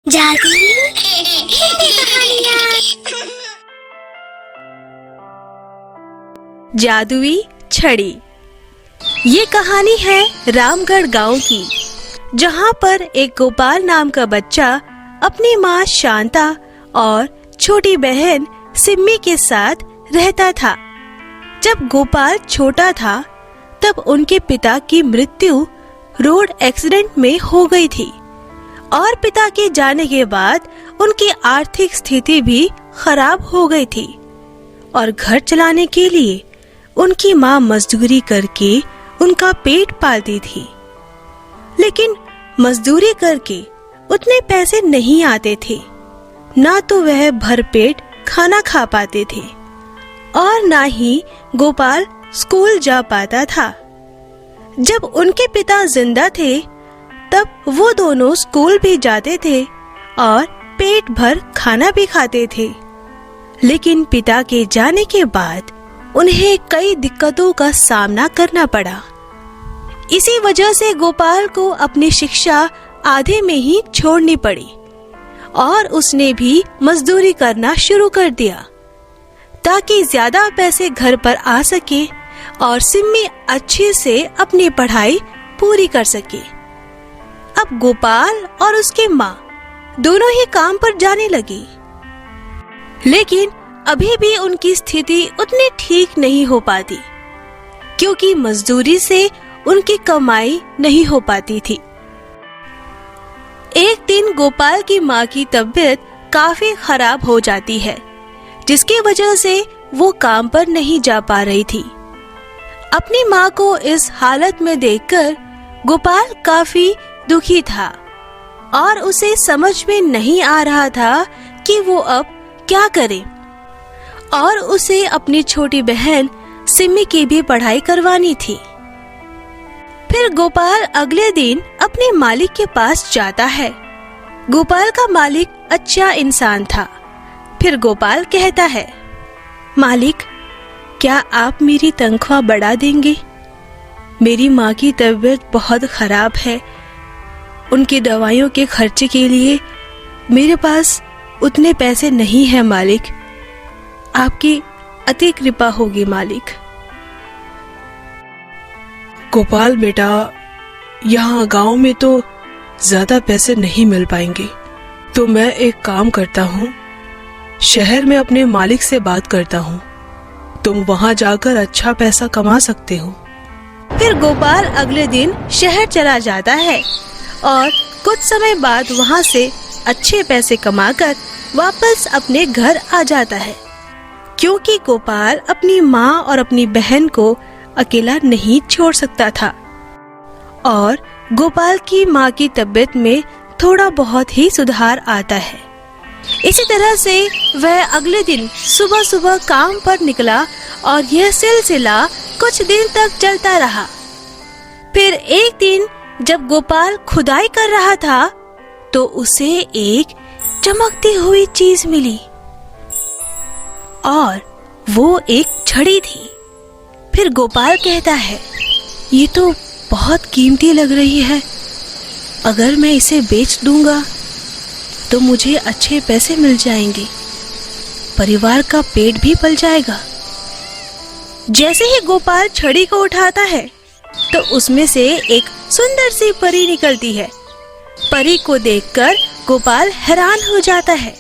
जादुई छड़ी। ये कहानी है रामगढ़ गांव की, जहां पर एक गोपाल नाम का बच्चा अपनी माँ शांता और छोटी बहन सिम्मी के साथ रहता था। जब गोपाल छोटा था तब उनके पिता की मृत्यु रोड एक्सीडेंट में हो गई थी और पिता के जाने के बाद उनकी आर्थिक स्थिति भी खराब हो गई थी और घर चलाने के लिए उनकी माँ मजदूरी करके उनका पेट पालती थी। लेकिन मजदूरी करके उतने पैसे नहीं आते थे, ना तो वह भरपेट खाना खा पाते थे और ना ही गोपाल स्कूल जा पाता था। जब उनके पिता जिंदा थे तब वो दोनों स्कूल भी जाते थे और पेट भर खाना भी खाते थे। लेकिन पिता के जाने के बाद उन्हें कई दिक्कतों का सामना करना पड़ा। इसी वजह से गोपाल को अपनी शिक्षा आधे में ही छोड़नी पड़ी और उसने भी मजदूरी करना शुरू कर दिया ताकि ज्यादा पैसे घर पर आ सके और सिम्मी अच्छे से अपनी पढ़ाई पूरी कर सके। अब गोपाल और उसकी माँ दोनों ही काम पर जाने लगी, लेकिन अभी भी उनकी स्थिति उतनी ठीक नहीं हो पाती क्योंकि मजदूरी से उनकी कमाई नहीं हो पाती थी। एक दिन गोपाल की माँ की तबीयत काफी खराब हो जाती है, जिसकी वजह से वो काम पर नहीं जा पा रही थी। अपनी माँ को इस हालत में देखकर गोपाल काफी दुखी था और उसे समझ में नहीं आ रहा था कि वो अब क्या करे और उसे अपनी छोटी बहन सिम्मी की भी पढ़ाई करवानी थी। फिर गोपाल अगले दिन अपने मालिक के पास जाता है। गोपाल का मालिक अच्छा इंसान था। फिर गोपाल कहता है, मालिक, क्या आप मेरी तनख्वाह बढ़ा देंगे? मेरी माँ की तबीयत बहुत खराब है। उनकी दवाइयों के खर्चे के लिए मेरे पास उतने पैसे नहीं हैं मालिक। आपकी अति कृपा होगी मालिक। गोपाल बेटा, यहाँ गांव में तो ज्यादा पैसे नहीं मिल पाएंगे, तो मैं एक काम करता हूँ, शहर में अपने मालिक से बात करता हूँ। तुम वहाँ जाकर अच्छा पैसा कमा सकते हो। फिर गोपाल अगले दिन शहर चला जाता है और कुछ समय बाद वहाँ से अच्छे पैसे कमाकर वापस अपने घर आ जाता है, क्योंकि गोपाल अपनी माँ और अपनी बहन को अकेला नहीं छोड़ सकता था और गोपाल की माँ की तबीयत में थोड़ा बहुत ही सुधार आता है। इसी तरह से वह अगले दिन सुबह सुबह काम पर निकला और यह सिलसिला कुछ दिन तक चलता रहा। फिर एक दिन जब गोपाल खुदाई कर रहा था तो उसे एक चमकती हुई चीज मिली और वो एक छड़ी थी। फिर गोपाल कहता है, ये तो बहुत कीमती लग रही है। अगर मैं इसे बेच दूंगा तो मुझे अच्छे पैसे मिल जाएंगे, परिवार का पेट भी पल जाएगा। जैसे ही गोपाल छड़ी को उठाता है तो उसमें से एक सुंदर सी परी निकलती है। परी को देखकर गोपाल हैरान हो जाता है।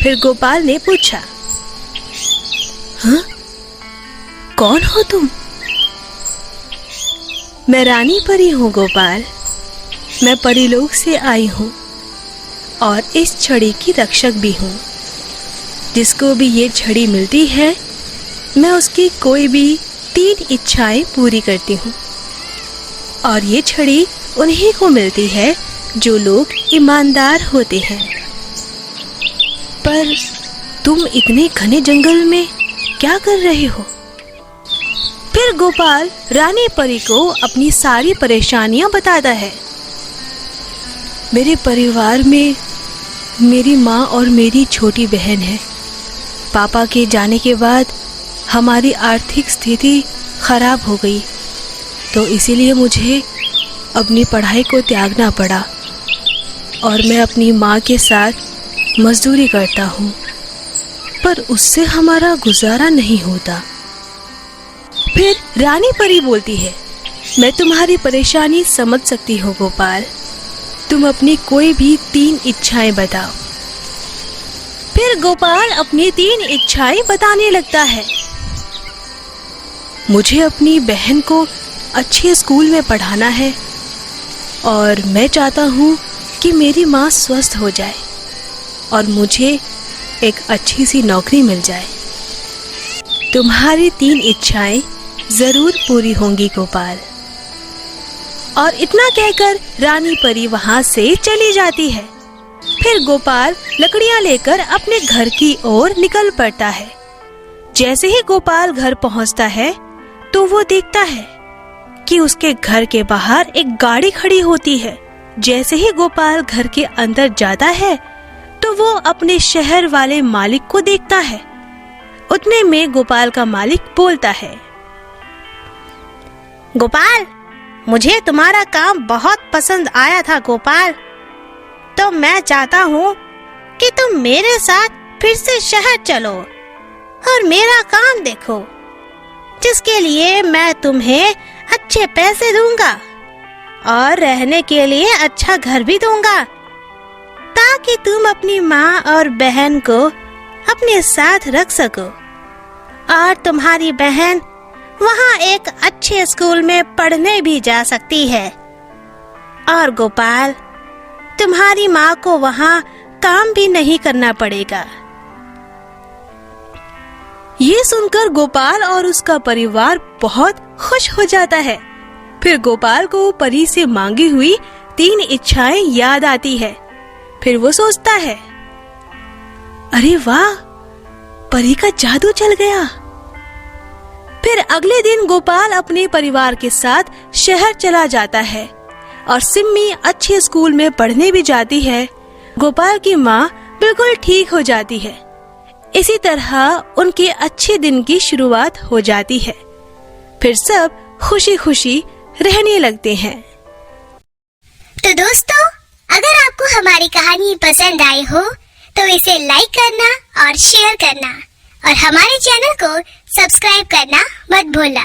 फिर गोपाल ने पूछा, हाँ, कौन हो तुम? मैं रानी परी हूँ गोपाल। मैं परीलोक से आई हूँ और इस छड़ी की रक्षक भी हूँ। जिसको भी ये छड़ी मिलती है मैं उसकी कोई भी 3 इच्छाएं पूरी करती हूँ और ये छड़ी उन्हीं को मिलती है जो लोग ईमानदार होते हैं। पर तुम इतने घने जंगल में क्या कर रहे हो? फिर गोपाल रानी परी को अपनी सारी परेशानियां बताता है। मेरे परिवार में मेरी माँ और मेरी छोटी बहन है। पापा के जाने के बाद हमारी आर्थिक स्थिति खराब हो गई, तो इसीलिए मुझे अपनी पढ़ाई को त्यागना पड़ा। और मैं अपनी माँ के साथ मजदूरी करता हूँ, पर उससे हमारा गुजारा नहीं होता। फिर रानी परी बोलती है, मैं तुम्हारी परेशानी समझ सकती हूँ गोपाल, तुम अपनी कोई भी 3 इच्छाएं बताओ। फिर गोपाल अपनी 3 इच्छाएं बताने लगता है। मुझे अपनी बहन को अच्छे स्कूल में पढ़ाना है और मैं चाहता हूँ कि मेरी माँ स्वस्थ हो जाए और मुझे एक अच्छी सी नौकरी मिल जाए। तुम्हारी 3 इच्छाएं जरूर पूरी होंगी गोपाल। और इतना कहकर रानी परी वहां से चली जाती है। फिर गोपाल लकड़ियां लेकर अपने घर की ओर निकल पड़ता है। जैसे ही गोपाल घर पहुंचता है तो वो देखता है कि उसके घर के बाहर एक गाड़ी खड़ी होती है। जैसे ही गोपाल घर के अंदर जाता है तो वो अपने शहर वाले मालिक को देखता है। उतने में गोपाल का मालिक बोलता है, गोपाल, मुझे तुम्हारा काम बहुत पसंद आया था गोपाल, तो मैं चाहता हूँ कि तुम मेरे साथ फिर से शहर चलो और मेरा काम देखो, जिसके लिए मैं तुम्हें अच्छे पैसे दूंगा और रहने के लिए अच्छा घर भी दूंगा, ताकि तुम अपनी माँ और बहन को अपने साथ रख सको और तुम्हारी बहन वहाँ एक अच्छे स्कूल में पढ़ने भी जा सकती है। और गोपाल, तुम्हारी माँ को वहाँ काम भी नहीं करना पड़ेगा। ये सुनकर गोपाल और उसका परिवार बहुत खुश हो जाता है। फिर गोपाल को परी से मांगी हुई 3 इच्छाएं याद आती है। फिर वो सोचता है, अरे वाह, परी का जादू चल गया। फिर अगले दिन गोपाल अपने परिवार के साथ शहर चला जाता है और सिम्मी अच्छे स्कूल में पढ़ने भी जाती है। गोपाल की माँ बिल्कुल ठीक हो जाती है। इसी तरह उनके अच्छे दिन की शुरुआत हो जाती है। फिर सब खुशी खुशी रहने लगते हैं। तो दोस्तों, अगर आपको हमारी कहानी पसंद आई हो तो इसे लाइक करना और शेयर करना और हमारे चैनल को सब्सक्राइब करना मत भूलना।